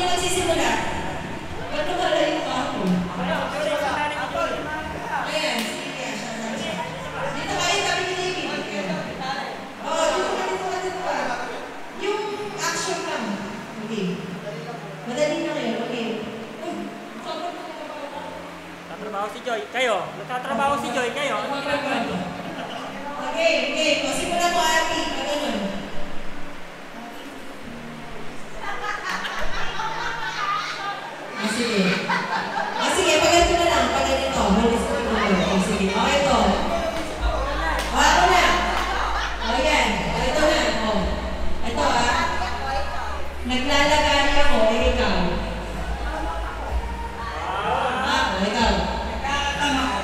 Sino magsisimula? Ba't lumalayo ka ako? Ayan, sige. Dito kayo, kami ni David. Oo, dito ka. Yung action lang. Okay. Madali na kayo, okay. Nagtatrabaho si Joy. Kayo? Nagtatrabaho si Joy. Kayo? Okay. Simula mo, Ate. Ganun. Sige, pag-ganito na lang. Pag-ganito. Sige, okay ito. Ako na. O yan. Ito na. Ito naglalagari ako. Ikaw. Ikaw. Nagkakatama ko.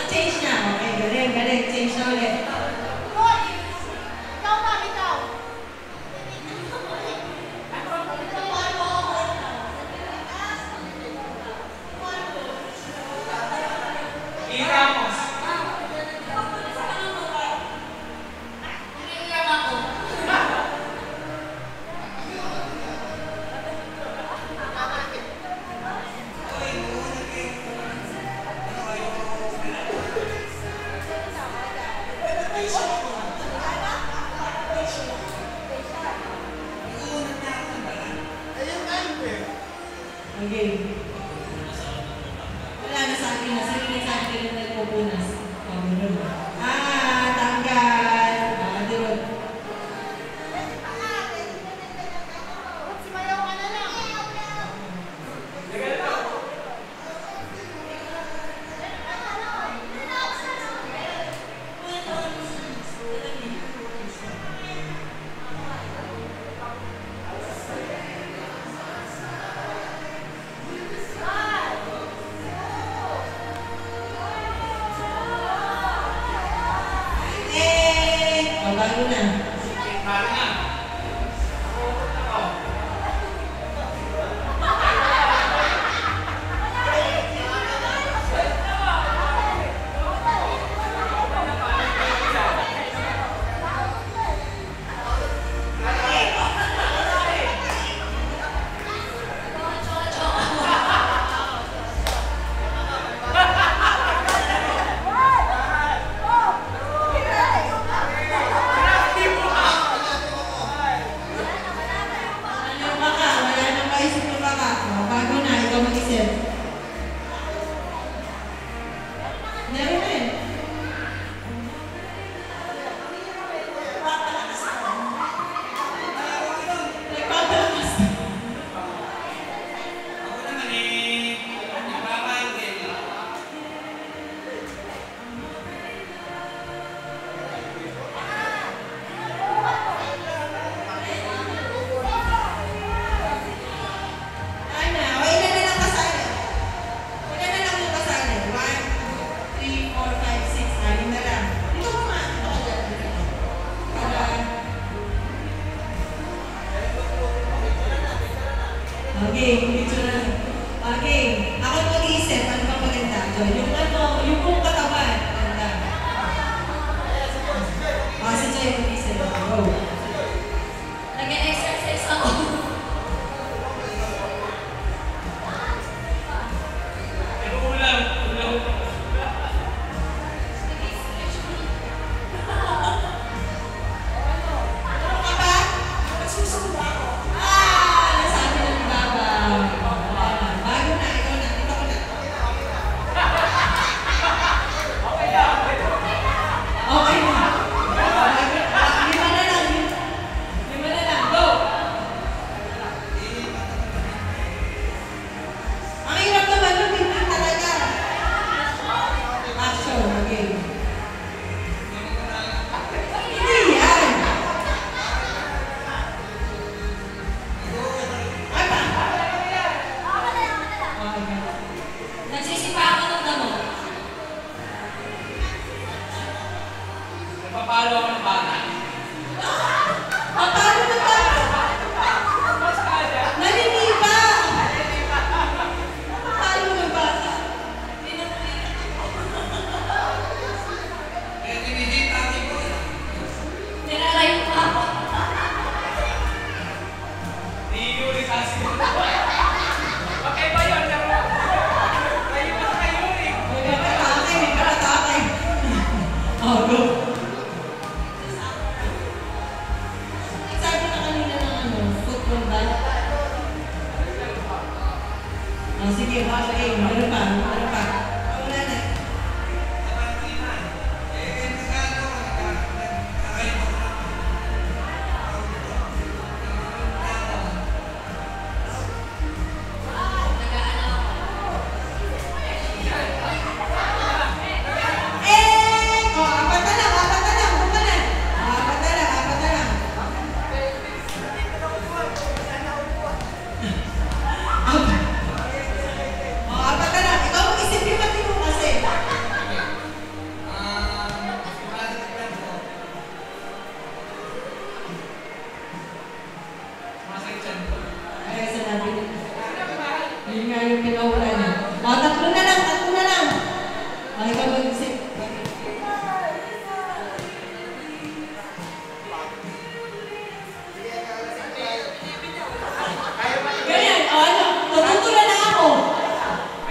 Change na. Okay, galing, galing. Change na ulit. Okay. Wala na sa akin na. Sige na sa akin na nagpupunas. Tanggal. Dirod. Bago na. Bago na. Okay, picture na. Okay, ako mag-iisip, ano ba maganda? Yung ano, yung kung katawan, maganda. Si Joy mag-iisip. Go. Nag-exercise ako. Ulam. Papalo ako ng bata. Papalo ng bata? Naniniba! Papalo ng bata? Tinaray mo pa ako. Niyuri kasi. Okay ba yun? Kayo ba sa Yuri? May katatake. Oh, go.